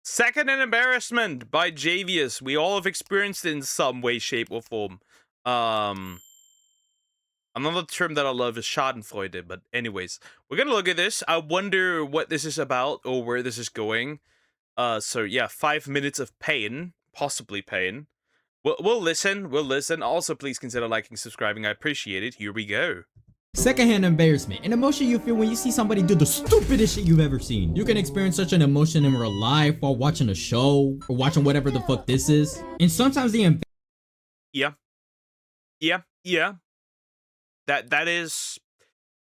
Second and Embarrassment by Javeus. We all have experienced it in some way, shape, or form. Another term that I love is Schadenfreude, but anyways, we're gonna look at this. I wonder what this is about or where this is going. So yeah, 5 minutes of pain, possibly pain. We'll listen. We'll listen. Also, please consider liking, subscribing. I appreciate it. Here we go. Secondhand embarrassment, an emotion you feel when you see somebody do the stupidest shit you've ever seen. You can experience such an emotion in real life while watching a show or watching whatever the fuck this is. And sometimes the Yeah. That is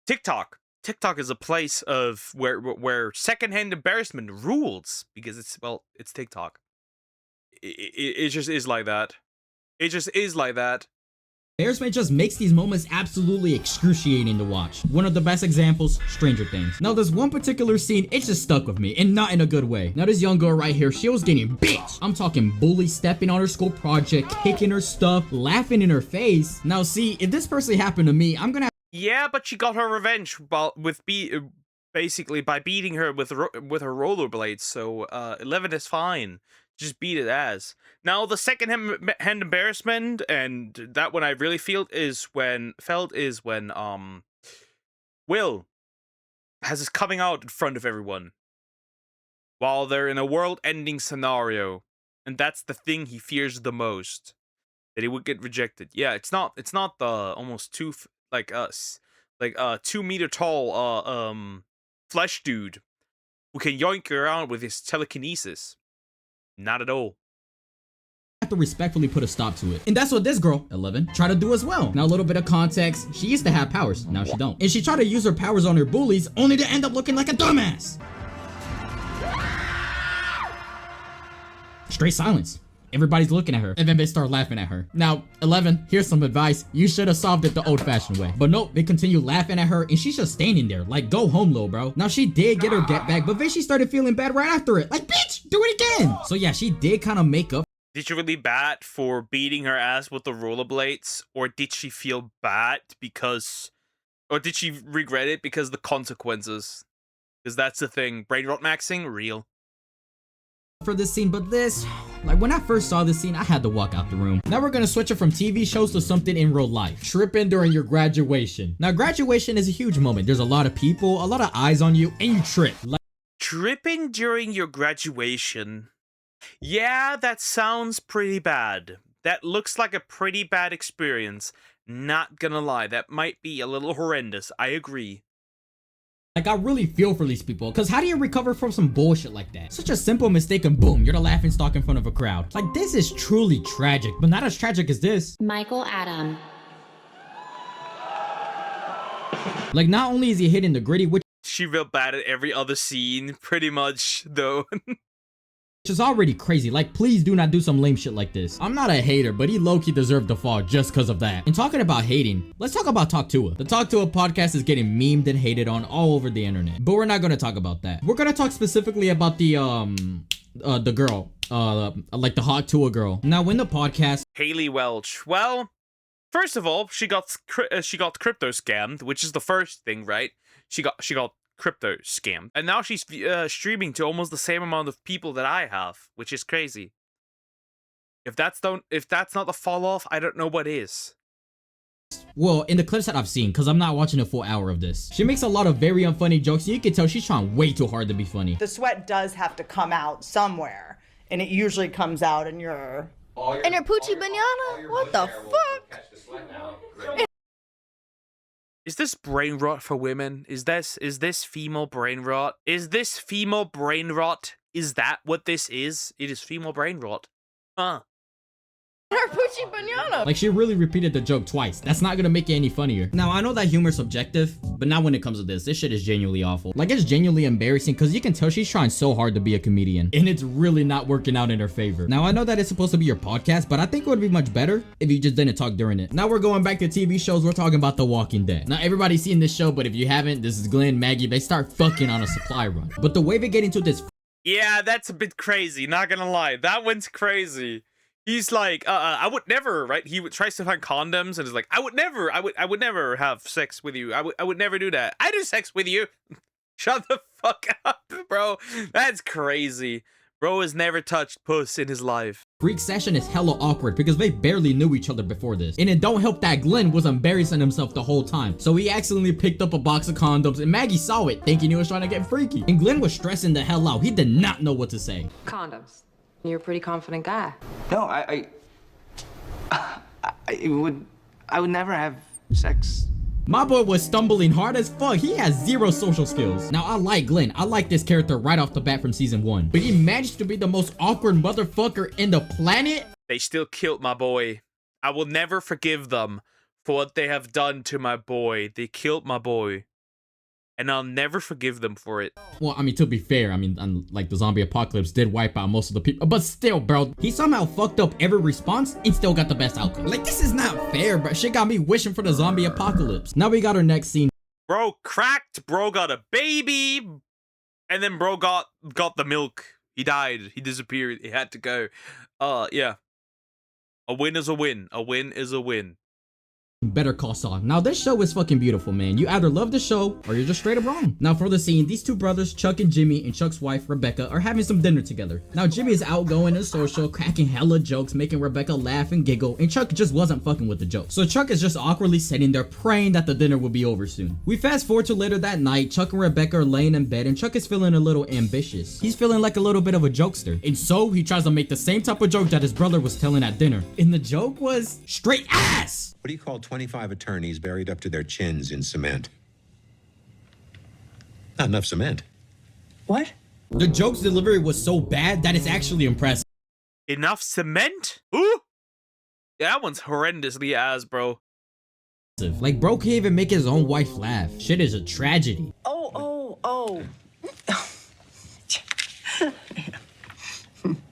TikTok. TikTok is a place of where secondhand embarrassment rules because it's TikTok. It just is like that. It just is like that. embarrassment just makes these moments absolutely excruciating to watch. One of the best examples, Stranger Things. Now there's one particular scene, it just stuck with me, and not in a good way. Now this young girl right here, she was getting bitched. I'm talking bully, stepping on her school project, kicking her stuff, laughing in her face. Now see, if this personally happened to me, I'm gonna Yeah, but she got her revenge basically by beating her with her rollerblades. So 11 is fine. Just beat it as. Now the second hand embarrassment, and that one I really felt is when Will has his coming out in front of everyone while they're in a world-ending scenario, and that's the thing he fears the most, that he would get rejected. Yeah, it's not the almost 2-meter tall flesh dude who can yoink around with his telekinesis. Not at all. have to respectfully put a stop to it. And that's what this girl, 11, tried to do as well. Now a little bit of context, she used to have powers, now she don't. And she tried to use her powers on her bullies only to end up looking like a dumbass. Straight silence. Everybody's looking at her, and then they start laughing at her. Now, 11, here's some advice. You should have solved it the old-fashioned way. But nope, they continue laughing at her, and she's just standing there. Like, go home, little bro. Now, she did get her get back, but then she started feeling bad right after it. Like, bitch, do it again. So yeah, she did kind of make up. Did she really bad for beating her ass with the rollerblades? Or did she feel bad because... Or did she regret it because of the consequences? Because that's the thing. Brain rot maxing? Real. For this scene, but this, like when I first saw this scene, I had to walk out the room. Now we're gonna switch it from TV shows to something in real life. Tripping during your graduation. Now graduation is a huge moment. There's a lot of people, a lot of eyes on you, and you trip. Tripping during your graduation. Yeah, that sounds pretty bad. That looks like a pretty bad experience. Not gonna lie, that might be a little horrendous. I agree. Like, I really feel for these people, because how do you recover from some bullshit like that? Such a simple mistake and boom, you're the laughing stock in front of a crowd. Like, this is truly tragic, but not as tragic as this. Michael Adam. Like, not only is he hitting the gritty, which She felt bad at every other scene, pretty much, though. is already crazy. Like, please do not do some lame shit like this. I'm not a hater, but he low-key deserved to fall just because of that. And talking about hating, let's talk about Talk To It. The Talk To It podcast is getting memed and hated on all over the internet. But we're not gonna talk about that. We're gonna talk specifically about the girl. Like the Hot To It girl. Now, in the podcast, Haley Welch. Well, first of all, she got crypto scammed, which is the first thing, right? She got crypto scammed, and now she's streaming to almost the same amount of people that I have, which is crazy. If that's not the fall off, I don't know what is. well, in the clips that I've seen, because I'm not watching a full hour of this, she makes a lot of very unfunny jokes, and you can tell she's trying way too hard to be funny. The sweat does have to come out somewhere, and it usually comes out in your poochie banana? What the fuck? Is this brain rot for women? Is this female brain rot? Is this female brain rot? Is that what this is? It is female brain rot. Huh. Her poochie banana. Like, she really repeated the joke twice. That's not gonna make it any funnier. Now, I know that humor's subjective, but not when it comes to this. This shit is genuinely awful. Like, it's genuinely embarrassing because you can tell she's trying so hard to be a comedian, and it's really not working out in her favor. Now, I know that it's supposed to be your podcast, but I think it would be much better if you just didn't talk during it. Now, we're going back to TV shows. We're talking about The Walking Dead. Now, everybody's seen this show, but if you haven't, this is Glenn, Maggie. They start fucking on a supply run. But the way they get into this Yeah, that's a bit crazy, not gonna lie. That one's crazy. He's like, I would never, right? He tries to find condoms and is like, I would never have sex with you. I would never do that. I do sex with you. Shut the fuck up, bro. That's crazy. Bro has never touched puss in his life. Freak session is hella awkward because they barely knew each other before this. And it don't help that Glenn was embarrassing himself the whole time. So he accidentally picked up a box of condoms and Maggie saw it, thinking he was trying to get freaky. And Glenn was stressing the hell out. He did not know what to say. Condoms. You're a pretty confident guy. No, I would never have sex. My boy was stumbling hard as fuck. He has zero social skills. Now, I like Glenn. I like this character right off the bat from season 1. But he managed to be the most awkward motherfucker in the planet. They still killed my boy. I will never forgive them for what they have done to my boy. They killed my boy. And I'll never forgive them for it. Well, I mean, to be fair, I mean, like the zombie apocalypse did wipe out most of the people. But still, bro, he somehow fucked up every response and still got the best outcome. Like, this is not fair, bro. Shit got me wishing for the zombie apocalypse. Now we got our next scene. Bro cracked. Bro got a baby. And then bro got the milk. He died. He disappeared. He had to go. Yeah. A win is a win. A win is a win. Better Call Saul. Now this show is fucking beautiful, man. You either love the show or you're just straight up wrong. Now for the scene, these two brothers, Chuck and Jimmy, and Chuck's wife, Rebecca, are having some dinner together. Now Jimmy is outgoing and social, cracking hella jokes, making Rebecca laugh and giggle, and Chuck just wasn't fucking with the jokes. So Chuck is just awkwardly sitting there praying that the dinner will be over soon. We fast forward to later that night, Chuck and Rebecca are laying in bed and Chuck is feeling a little ambitious. He's feeling like a little bit of a jokester. And so he tries to make the same type of joke that his brother was telling at dinner. And the joke was straight ass! What do you call 25 attorneys buried up to their chins in cement? Not enough cement. What? The joke's delivery was so bad that it's actually impressive. Enough cement? Ooh! Yeah, that one's horrendously ass, bro. Like, bro can't even make his own wife laugh. Shit is a tragedy. Oh.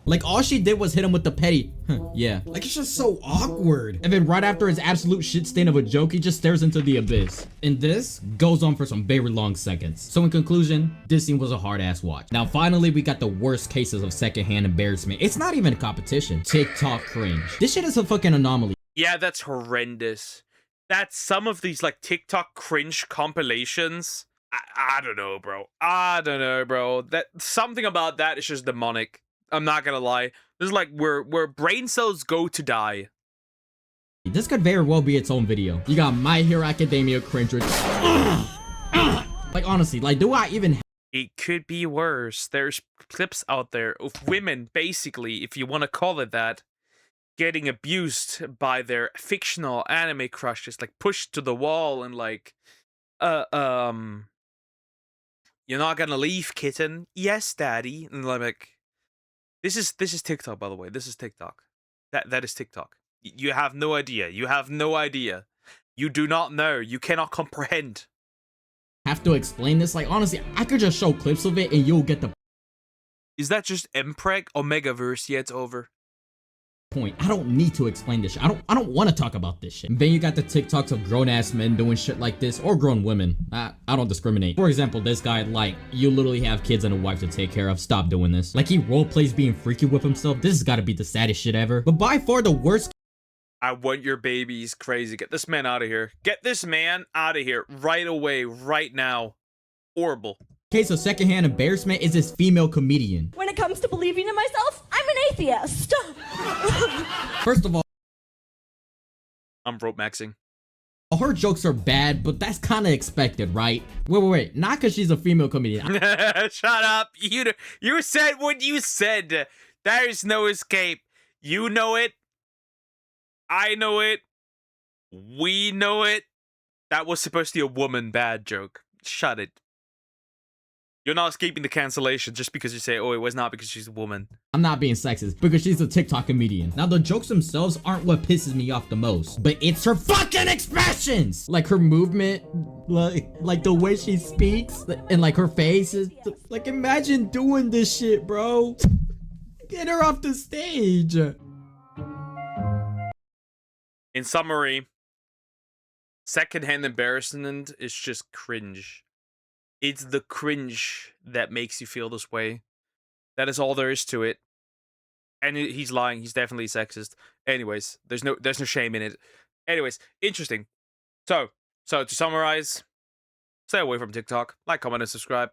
Like, all she did was hit him with the petty, yeah. Like, it's just so awkward. And then right after his absolute shit stain of a joke, he just stares into the abyss. And this goes on for some very long seconds. So in conclusion, this scene was a hard-ass watch. Now, finally, we got the worst cases of secondhand embarrassment. It's not even a competition. TikTok cringe. This shit is a fucking anomaly. Yeah, that's horrendous. That's some of these, like, TikTok cringe compilations. I don't know, bro. I don't know, bro. That something about that is just demonic. I'm not gonna lie. This is like where brain cells go to die. This could very well be its own video. You got My Hero Academia cringe. Like, honestly, like, do I even... It could be worse. There's clips out there of women, basically, if you want to call it that, getting abused by their fictional anime crushes, like pushed to the wall and like, you're not gonna leave, kitten. Yes, daddy. And like, this is TikTok, by the way. This is TikTok. That is TikTok. You have no idea. You have no idea. You do not know. You cannot comprehend. Have to explain this. Like, honestly, I could just show clips of it and you'll get the Is that just Mpreg or Megaverse? Yeah, it's over. point. I don't need to explain this shit. I don't want to talk about this shit. And then you got the TikToks of grown-ass men doing shit like this, or grown women. I don't discriminate. For example, this guy, like, you literally have kids and a wife to take care of. Stop doing this. Like, he role plays being freaky with himself. This has got to be the saddest shit ever. But by far the worst. I want your babies crazy. Get this man out of here. Get this man out of here right away, right now. Horrible. Case of secondhand embarrassment is this female comedian. When it comes to believing in myself, I'm an atheist. First of all, I'm rope maxing. her jokes are bad, but that's kind of expected, right? Wait. Not because she's a female comedian. Shut up. You said what you said. There's no escape. You know it. I know it. We know it. That was supposed to be a woman bad joke. Shut it. You're not escaping the cancellation just because you say, oh, it was not because she's a woman. I'm not being sexist, because she's a TikTok comedian. Now, the jokes themselves aren't what pisses me off the most, but it's her fucking expressions! Like, her movement, like the way she speaks, and like her face is, like, imagine doing this shit, bro. Get her off the stage. In summary, secondhand embarrassment is just cringe. It's the cringe that makes you feel this way. That is all there is to it. And he's lying. He's definitely sexist. Anyways, there's no shame in it. Anyways, interesting. So to summarize, stay away from TikTok. Like, comment, and subscribe.